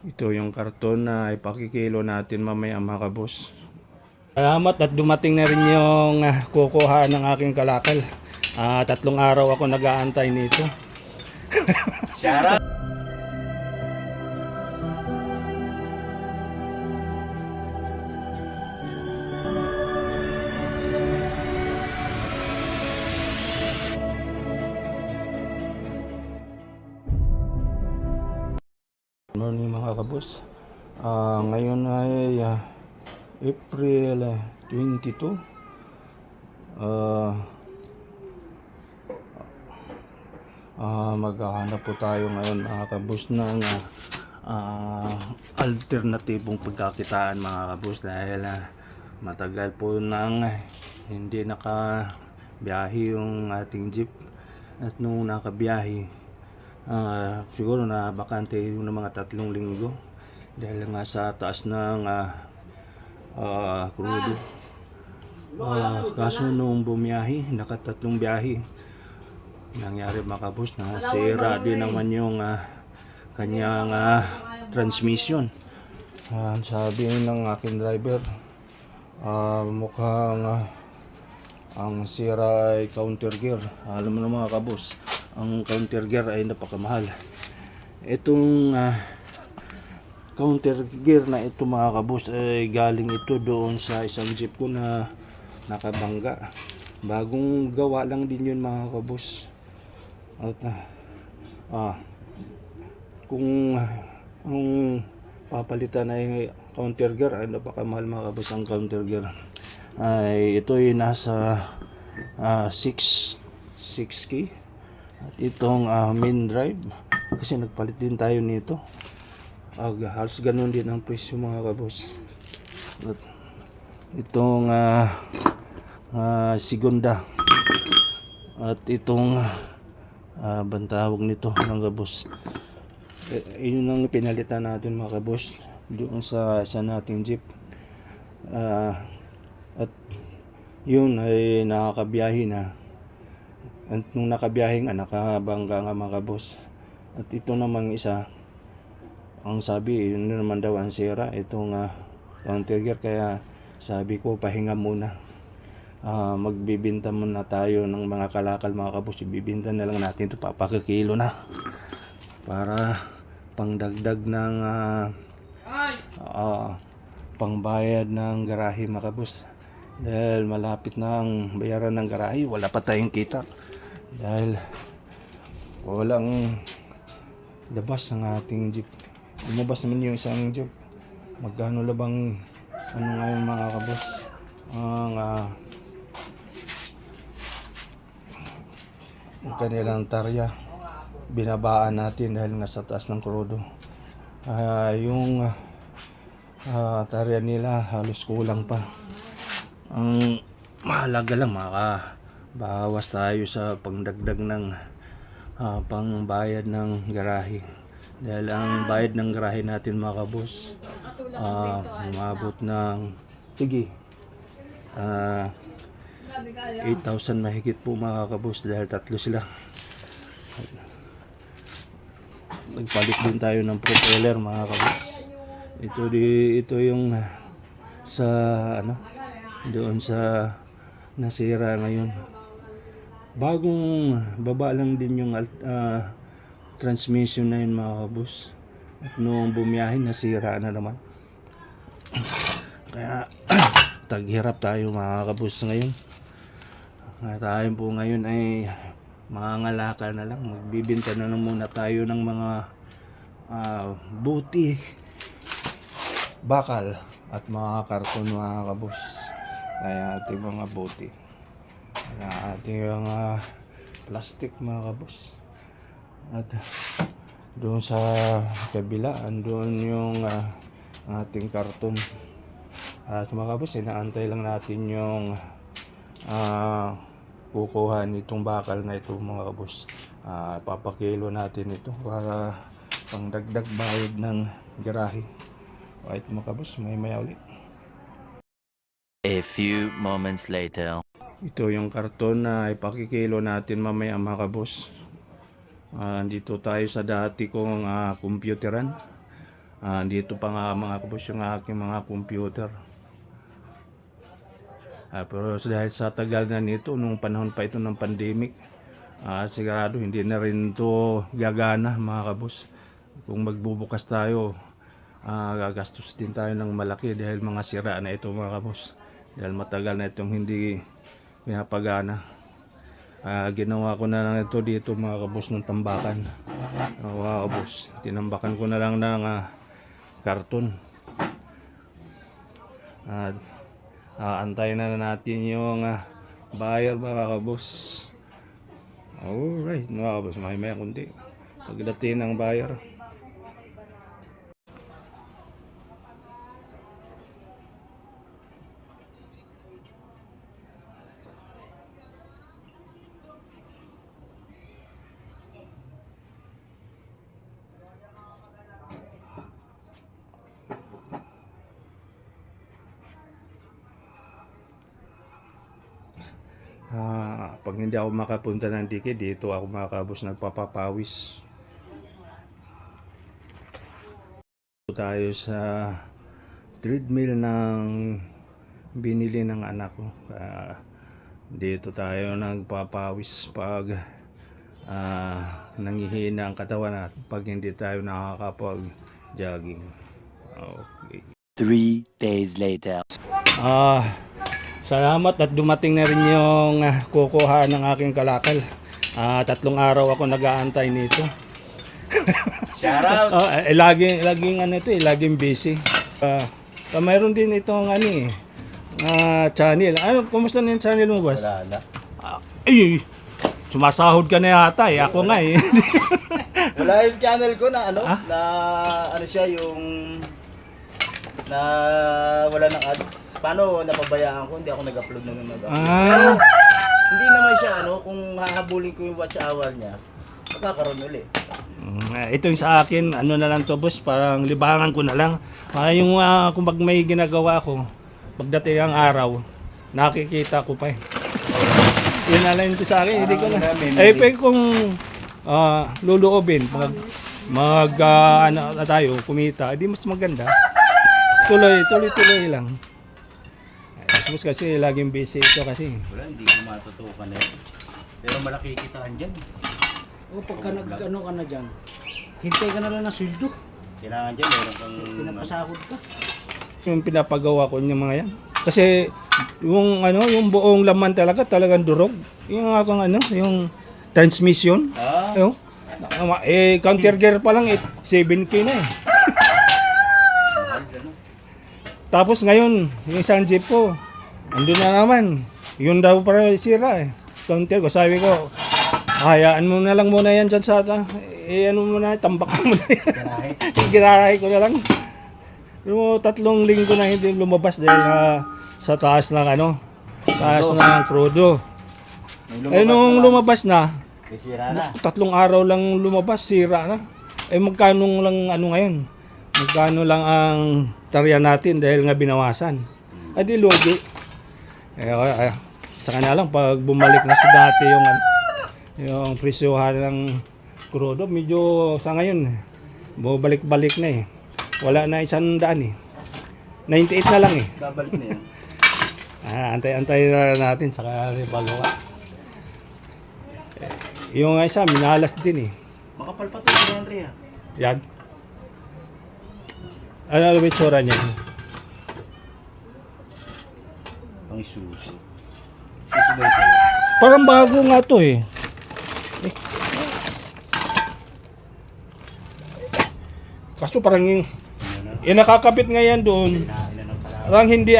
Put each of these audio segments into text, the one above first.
Ito yung karton na ipakikilo natin mamaya mga kabus. Salamat at dumating na rin yung kukuha ng aking kalakal. 3 araw ako nag-aantay nito. Good morning mga kabus. Ngayon ay April 22. Maghahanap po tayo ngayon mga kabus ng alternatibong pagkakitaan mga kabus dahil matagal po nang hindi nakabiyahe yung ating jeep at nung nakabiyahe siguro na bakante yung mga 3 linggo dahil nga sa taas ng crudo. Kaso nung bumiyahe, nakatatlong biyahe, nangyari mga kabus na sira din naman yung kanyang transmission. Sabi ng aking driver, mukhang ang sira ay counter gear. Alam mo na mga kabus, ang counter gear ay napakamahal. Itong counter gear na ito mga kabus ay galing ito doon sa isang jeep ko na nakabangga. Bagong gawa lang din yun mga kabus. At kung ang papalitan ay counter gear ay napakamahal mga kabus. Ang counter gear ay ito ay nasa 6K at itong main drive kasi nagpalit din tayo nito. Halos ganun din ang presyo mga kabus. At itong segunda at itong bantawag nito ng kabus, yun ang pinalitan natin mga kabus doon sa nating jeep. At yun ay nakakabiyahe na. At nung nakabiyahe nga, nakabangga nga mga kabus. At ito namang isa, ang sabi, yun naman daw ang sira, itong counter gear. Kaya sabi ko, pahinga muna. Magbibinta muna tayo ng mga kalakal mga kabus. Ibibinta na lang natin ito, papakikilo na. Para pangdagdag ng pangbayad ng garahe mga kabus. Dahil malapit na ang bayaran ng garahe, wala pa tayong kita. Dahil walang labas ng ating jeep. Lumabas naman yung isang jeep. Magkano labang ngayon mga kabus? Ang kanilang tarya binabaan natin dahil nga sa taas ng krudo. Yung tarya nila halos kulang pa. Ang mahalaga lang makabawas tayo sa pangdagdag ng pangbayad ng garahe. Dahil ang bayad ng garahe natin mga kabus, umabot ng 8,000 mahigit po mga kabus dahil 3 sila. Nagpalit din tayo ng propeller mga kabus. Ito yung sa doon sa nasira ngayon. Bagong baba lang din yung transmission na yun mga kabus. At nung bumiyahe nasira na naman. Kaya taghirap tayo mga kabus ngayon. Tayo po ngayon ay mangangalakal na lang. Magbibinta na muna tayo ng mga buti, bakal at mga karton mga kabus. Kaya ating mga buti, kaya ating mga plastic mga kabus. At doon sa kabila andun yung ating karton. At mga kabus, inaantay lang natin yung kukuha nitong bakal na ito mga kabus. Papakilo natin ito para pangdagdag bayad ng garahe. Right mga kabus, maya ulit. A few moments later. Ito yung karton na ipakikilo natin mamaya mga kabus. Dito tayo sa dati kong computeran. Dito pa nga mga kabus yung aking mga computer. Pero dahil sa tagal na nito, nung panahon pa ito ng pandemic, sigurado hindi na rin ito gagana mga kabus. Kung magbubukas tayo, gagastos din tayo ng malaki dahil mga sira na ito mga kabus. Dahil matagal na itong hindi pinapagana. Ginawa ko na lang ito dito mga kabus ng tambakan. Mga kabus, tinambakan ko na lang ng karton. Antayin na natin yung buyer mga kabus. Alright mga kabus, may kundi pagdating ng buyer. Pag hindi ako makapunta ng dike, dito ako makakabos nagpapapawis. Tayo sa treadmill ng binili ng anak ko. Dito tayo nagpapawis pag nangihina ang katawan at pag hindi tayo nakakapag-jogging. Okay. 3 days later. Salamat at dumating na rin yung kukuha ng aking kalakal. 3 araw ako nag-aantay nito. Shout out! Laging ano ito laging busy. Mayroon din itong channel. Kumusta na yung channel mo, boss? Wala na. Sumasahod ka na yata Ako nga Wala yung channel ko na na ano siya yung na wala ng ads. Paano napabayaan ko? Hindi ako nag-upload ng Pero hindi naman siya kung hahabulin ko yung watch hour niya, magkakaroon ulit. Ito yung sa akin, na lang to, boss, parang libangan ko na lang. Yung kung pag may ginagawa ko, pagdating ang araw, nakikita ko pa Yun na lang ito sa akin, hindi ko na. Pwede kung luluobin, tayo, kumita, hindi mas maganda. Tuloy lang. Tapos kasi laging busy ito kasi. Wala, hindi ko matutukan na yan. Pero malaki kitaan dyan. Pagka nag-ano ka na dyan, hintay ka na lang ng sweldo. Kailangan dyan, meron kang Pinapasahod ka. Yung pinapagawa ko yung mga yan. Kasi yung buong laman talagang durog. Yung yung transmission. Yung counter gear pa lang 7K na Tapos ngayon, yung isang jeep ko, andun na naman. Yun daw para sira Counter ko, sabi ko, hayaan mo na lang muna yan dyan sa tambak mo muna yan. Girahe ko na lang. Yung 3 linggo na hindi lumabas dahil sa taas ng taas ng krudo. Nung lumabas na, sira na. 3 araw lang lumabas, sira na. Magkano lang ngayon? Magkano lang ang tarya natin dahil nga binawasan. Di logi. Saka na lang pag bumalik na sa dati yung presyohan ng krudo, medyo sa ngayon bumalik-balik na Wala na 100 98 na lang Babalik na yan. Antay na natin saka pagawa. Yung isa minalas din Makapal pa to si Henry Yan. Ano yung itsura niya? Pang susi. Susi daw sa'yo. Parang bago nga to Kaso parang yung nakakapit nga yan doon. Parang hindi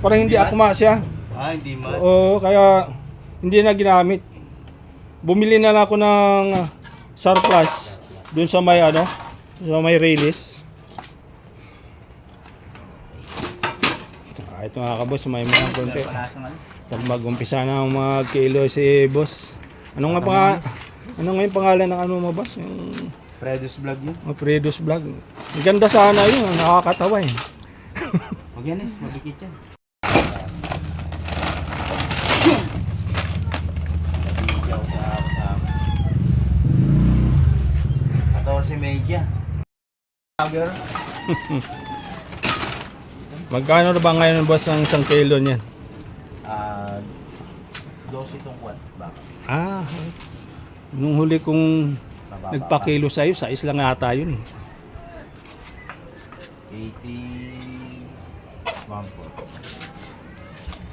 parang hindi akma siya. Hindi man. Oo, kaya hindi na ginamit. Bumili na lang ako ng surplus doon sa may sa may release. Ito mga kabos, may mga konti. Pag mag-umpisa na mag-kilo si boss. Ano nga yung pangalan ng mo boss? Yung Predus vlog yun. Predus vlog. Ang ganda sana yun, nakakatawa Huwag yan mabikit yan. Media. Magkano na ba ngayon boss ang 1 kilo niyan? 12 itong kwan. Baka. Ah, nung huli kong Mababa nagpakilo sa'yo, sa lang ata yun eh. 81 po.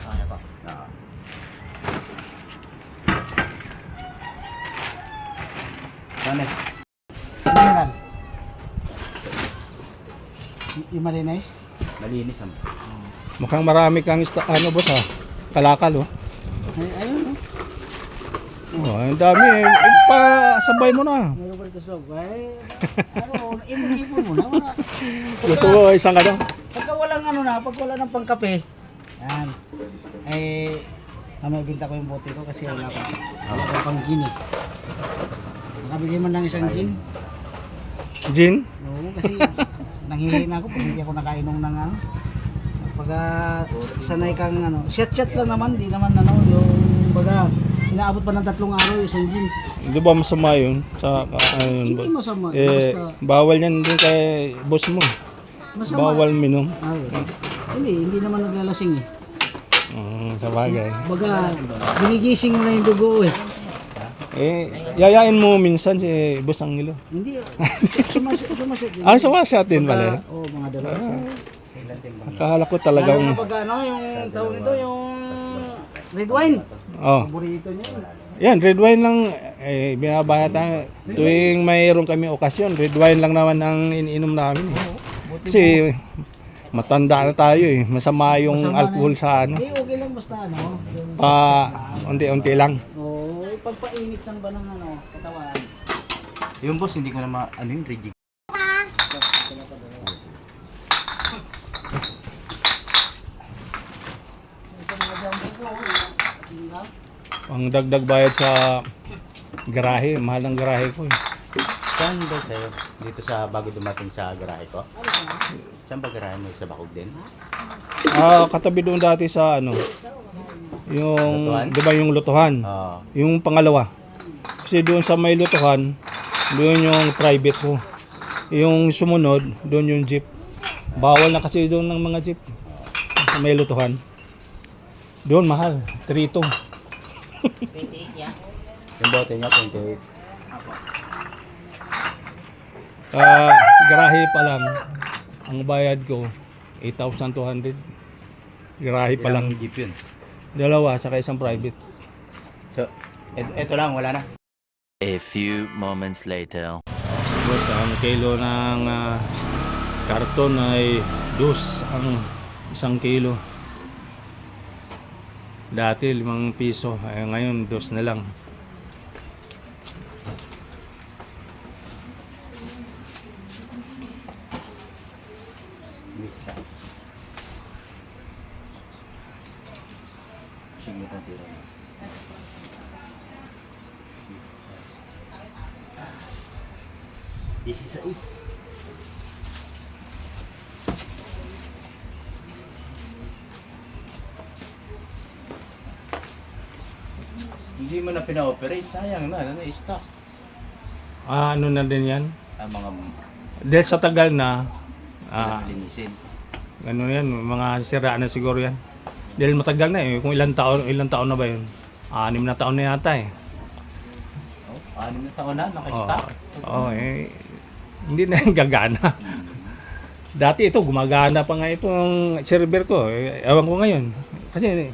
Ano pa? Ano? Mineral. Yung malinis? Malinis ang. Mukhang marami kang ano boss ha? Kalakal oh. Ay, ayun, Oh, ang dami eh. Pasabay mo na. Meron pa rin kaslog. Ay, ano, ipon mo na. Luto mo isang ano. Pagka walang ano na, pag wala ng pangkape, yan. Eh, mamaya binta ko yung bote ko kasi wala pa. Wala pa pang gin eh. Nakabigay man lang isang gin. Gin? Oo, kasi nanghihingi na ako pag hindi ako nakainom ng ano. Pagka sanay kang ano, shot lang naman, di naman ano, yung baga, inaabot pa ng 3 araw yung isang gin. Di ba masama yun? Sa, Hindi masama. eh, Basta, bawal yan din kay boss mo. masama. Bawal minom. Hindi naman naglalasing eh. Sabagay. Baga, ginigising mo na yung dugo eh. Eh, yayain mo minsan si Boss Angelo. Hindi, sumasit. Ah, sumasya din pala. Oo, mga dalawa. Akala ko Lalo talagang... na pag ano, yung tawag nito, yung red wine. Oh. Paborito niya. Yan, red wine lang. Eh, binabata. Tuwing mayroon kami okasyon, red wine lang naman ang iniinom namin. Eh. Kasi matanda na tayo eh. Masama yung Masama na alcohol sa ano. Eh, okay lang basta ano. Yung, Unti-unti lang. pagpainit ng ba ng ano, katawan. Yung boss, hindi ko na ano yung rigid. Ang dagdag bayad sa garahe. Mahal ang garahe ko eh. Saan ba sa'yo? Dito sa bago dumating sa garahe ko? Saan ba garahe mo? Sa Bakog din? Katabi doon dati sa ano. Yung, Lutuhan? di ba yung lutuhan? Oo. Yung pangalawa. Kasi doon sa may lutuhan, doon yung private ko. Yung sumunod, doon yung jeep. Bawal na kasi doon ng mga jeep. Sa may lutuhan. Doon mahal, 3.2. Yung bote niya, 28. Garahe pa lang, ang bayad ko, 8,200. Garahe pa lang. Ilang jeep yun? Dalawa, saka isang private. So, eto lang, wala na. A few moments later. Boss, ang kilo ng karton ay 2 ang 1 kilo. Dati 5 piso, ngayon 2 na lang. Sige, tira. This is a is. Hindi mo na pina-operate, sayang na, stock. Ano na din yan? Ang mga Dahil sa tagal na, linisin. ano yan, mga sira na siguro yan. Dahil matagal na eh, kung ilang taon na ba yun? 6 na taon na yata eh. Oh, 6 na taon na, naka-stock. Hindi na yung gagana. Dati ito, gumagana pa nga itong server ko. Ewan ko ngayon. Kasi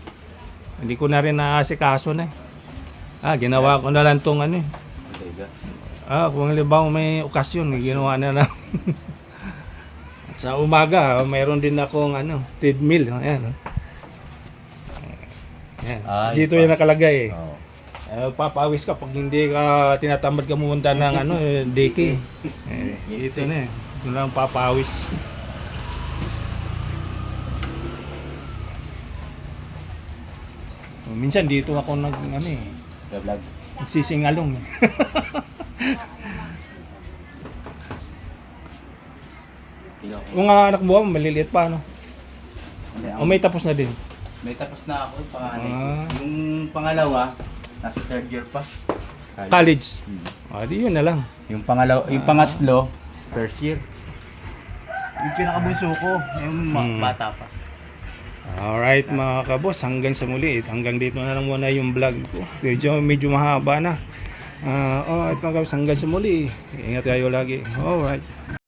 hindi ko na rin naasikaso na eh. Ginawa ko na lang itong ano eh. Kung halimbawa may okasyon, ginawa na lang. At sa umaga, mayroon din akong treadmill. Ayan. Ayan. Dito yung nakalagay eh. Papawis ka pag hindi ka tinatamad ka pumunta ng deke. Dito na eh. Doon lang papawis. Minsan dito ako Vlog. sisingalong. Yung anak mo, maliliit pa, no? O may tapos na din. May tapos na ako, panganay. Yung pangalawa, nasa 3rd year pa. College. Di yun na lang. Yung pangalawa, yung pangatlo, 1st year. Yung pinakabunso ko, yung bata pa. Alright mga kaboss, hanggang sa muli. Hanggang dito na lang muna yung vlog ko. Medyo mahaba na. Alright mga kaboss, hanggang sa muli. Ingat kayo lagi. Alright.